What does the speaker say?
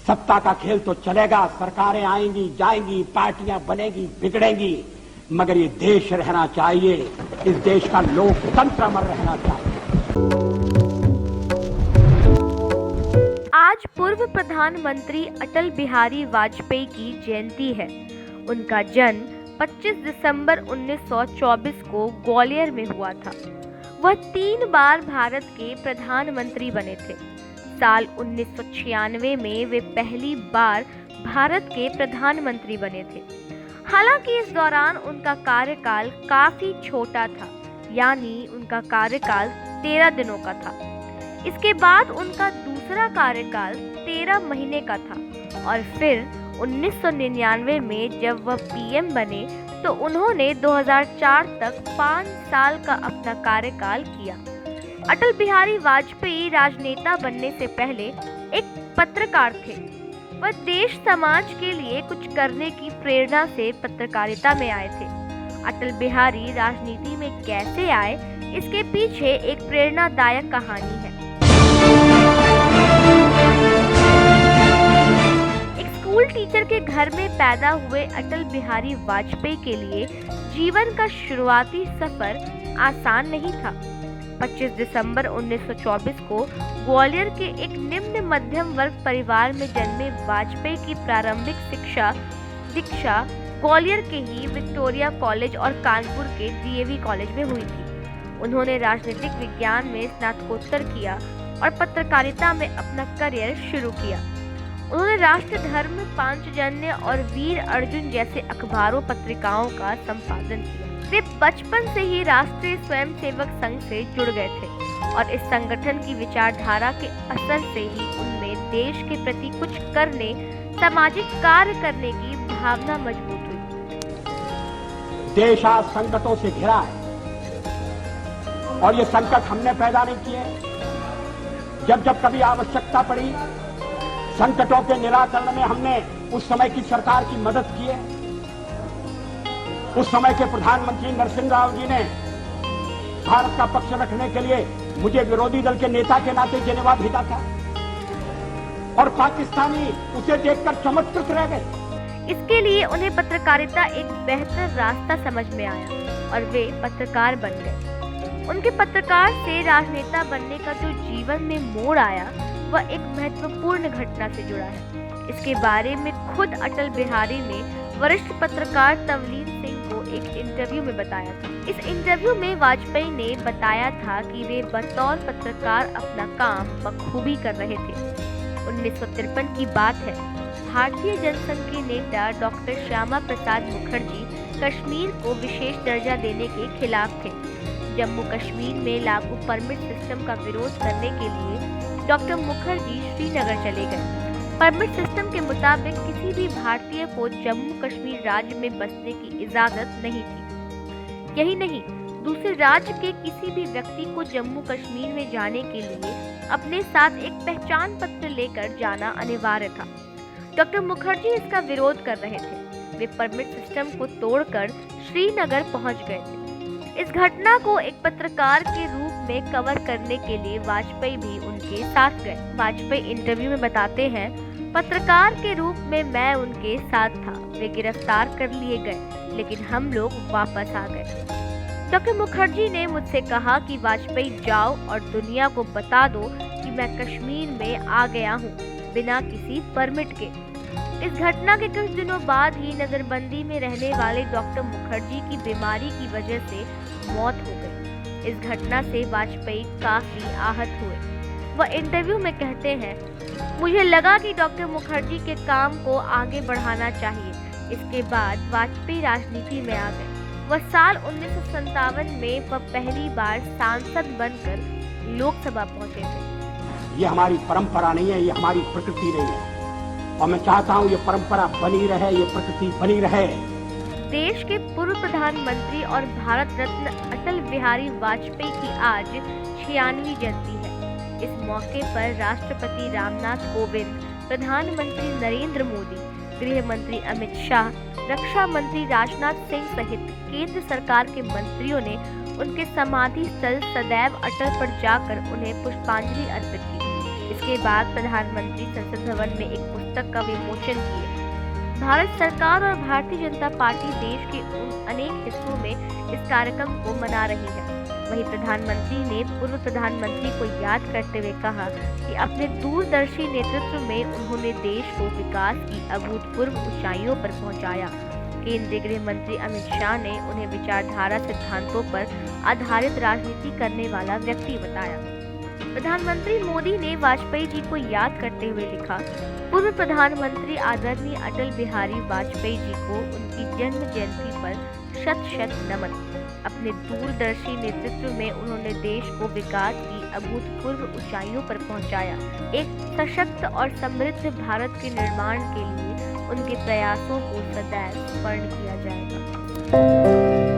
सत्ता का खेल तो चलेगा, सरकारें आएंगी जाएंगी, पार्टियां बनेगी बिगड़ेंगी, मगर ये देश रहना चाहिए, इस देश का लोकतंत्र अमर रहना चाहिए। आज पूर्व प्रधानमंत्री अटल बिहारी वाजपेयी की जयंती है। उनका जन्म 25 दिसंबर 1924 को ग्वालियर में हुआ था। वह 3 बार भारत के प्रधानमंत्री बने थे। साल 1996 में वे पहली बार भारत के प्रधानमंत्री बने थे। हालांकि इस दौरान उनका कार्यकाल काफी छोटा था, यानी उनका कार्यकाल 13 दिनों का था। इसके बाद उनका दूसरा कार्यकाल 13 महीने का था और फिर 1999 में जब वह पीएम बने तो उन्होंने 2004 तक 5 साल का अपना कार्यकाल किया। अटल बिहारी वाजपेयी राजनेता बनने से पहले एक पत्रकार थे। वह देश समाज के लिए कुछ करने की प्रेरणा से पत्रकारिता में आए थे। अटल बिहारी राजनीति में कैसे आए, इसके पीछे एक प्रेरणादायक कहानी है। एक स्कूल टीचर के घर में पैदा हुए अटल बिहारी वाजपेयी के लिए जीवन का शुरुआती सफर आसान नहीं था। 25 दिसंबर 1924 को ग्वालियर के एक निम्न मध्यम वर्ग परिवार में जन्मे वाजपेयी की प्रारंभिक दीक्षा ग्वालियर के ही विक्टोरिया कॉलेज और कानपुर के डीएवी कॉलेज में हुई थी। उन्होंने राजनीतिक विज्ञान में स्नातकोत्तर किया और पत्रकारिता में अपना करियर शुरू किया। उन्होंने राष्ट्र धर्म, पांचजन्य और वीर अर्जुन जैसे अखबारों पत्रिकाओं का संपादन किया। वे बचपन से ही राष्ट्रीय स्वयंसेवक संघ से जुड़ गए थे और इस संगठन की विचारधारा के असर से ही उनमें देश के प्रति कुछ करने, सामाजिक कार्य करने की भावना मजबूत हुई। देश आज संकटों से घिरा है और ये संकट हमने पैदा नहीं किए। जब जब कभी आवश्यकता पड़ी, संकटों के निराकरण में हमने उस समय की सरकार की मदद की है। उस समय के प्रधानमंत्री नरसिंह राव जी ने भारत का पक्ष रखने के लिए मुझे विरोधी दल के नेता के नाते जेनेवा भेजा था और पाकिस्तानी उसे देखकर चमत्कृत रह गए। इसके लिए उन्हें पत्रकारिता एक बेहतर रास्ता समझ में आया और वे पत्रकार बन गए। उनके पत्रकार से राजनेता बनने का जो जीवन में मोड़ आया, वह एक महत्वपूर्ण घटना से जुड़ा है। इसके बारे में खुद अटल बिहारी ने वरिष्ठ पत्रकार तवलीन सिंह को एक इंटरव्यू में बताया था। इस इंटरव्यू में वाजपेयी ने बताया था कि वे बतौर पत्रकार अपना काम बखूबी कर रहे थे। 1953 की बात है। भारतीय जनसंघ के नेता डॉक्टर श्यामा प्रसाद मुखर्जी कश्मीर को विशेष दर्जा देने के खिलाफ थे। जम्मू कश्मीर में लागू परमिट सिस्टम का विरोध करने के लिए डॉक्टर मुखर्जी श्रीनगर चले गए। परमिट सिस्टम के मुताबिक किसी भी भारतीय को जम्मू कश्मीर राज्य में बसने की इजाजत नहीं थी। यही नहीं, दूसरे राज्य के किसी भी व्यक्ति को जम्मू कश्मीर में जाने के लिए अपने साथ एक पहचान पत्र लेकर जाना अनिवार्य था। डॉक्टर मुखर्जी इसका विरोध कर रहे थे। वे परमिट सिस्टम को तोड़कर श्रीनगर पहुंच गए थे। इस घटना को एक पत्रकार के रूप में कवर करने के लिए वाजपेयी भी उनके साथ गए। वाजपेयी इंटरव्यू में बताते हैं, पत्रकार के रूप में मैं उनके साथ था। वे गिरफ्तार कर लिए गए, लेकिन हम लोग वापस आ गए। डॉक्टर मुखर्जी ने मुझसे कहा कि वाजपेयी जाओ और दुनिया को बता दो कि मैं कश्मीर में आ गया हूँ बिना किसी परमिट के। इस घटना के कुछ दिनों बाद ही नजरबंदी में रहने वाले डॉक्टर मुखर्जी की बीमारी की वजह से मौत हो गई। इस घटना से वाजपेयी काफी आहत हुए। वह इंटरव्यू में कहते हैं, मुझे लगा कि डॉक्टर मुखर्जी के काम को आगे बढ़ाना चाहिए। इसके बाद वाजपेयी राजनीति में आ गए। वह साल 1957 में वह पहली बार सांसद बनकर लोकसभा पहुंचे थे। ये हमारी परंपरा नहीं है, ये हमारी प्रकृति नहीं है और मैं चाहता हूँ ये परंपरा बनी रहे, ये प्रकृति बनी रहे। देश के पूर्व प्रधानमंत्री और भारत रत्न अटल बिहारी वाजपेयी की आज 96वीं जयंती है। इस मौके पर राष्ट्रपति रामनाथ कोविंद, प्रधानमंत्री नरेंद्र मोदी, गृह मंत्री अमित शाह, रक्षा मंत्री राजनाथ सिंह सहित केंद्र सरकार के मंत्रियों ने उनके समाधि स्थल सदैव अटल पर जाकर उन्हें पुष्पांजलि अर्पित की। इस इसके बाद प्रधानमंत्री संसद भवन में एक पुस्तक का विमोचन किए। भारत सरकार और भारतीय जनता पार्टी देश के उन अनेक हिस्सों में इस कार्यक्रम को मना रही है। वहीं प्रधानमंत्री ने पूर्व प्रधानमंत्री को याद करते हुए कहा कि अपने दूरदर्शी नेतृत्व में उन्होंने देश को विकास की अभूतपूर्व ऊंचाइयों पर पहुंचाया। केंद्रीय गृह मंत्री अमित शाह ने उन्हें विचारधारा सिद्धांतों पर आधारित राजनीति करने वाला व्यक्ति बताया। प्रधानमंत्री मोदी ने वाजपेयी जी को याद करते हुए लिखा, पूर्व प्रधानमंत्री आदरणीय अटल बिहारी वाजपेयी जी को उनकी जन्म जयंती पर शत शत नमन। अपने दूरदर्शी नेतृत्व में उन्होंने देश को विकास की अभूतपूर्व ऊंचाइयों पर पहुंचाया। एक सशक्त और समृद्ध भारत के निर्माण के लिए उनके प्रयासों को सदैव स्मरण किया जाएगा।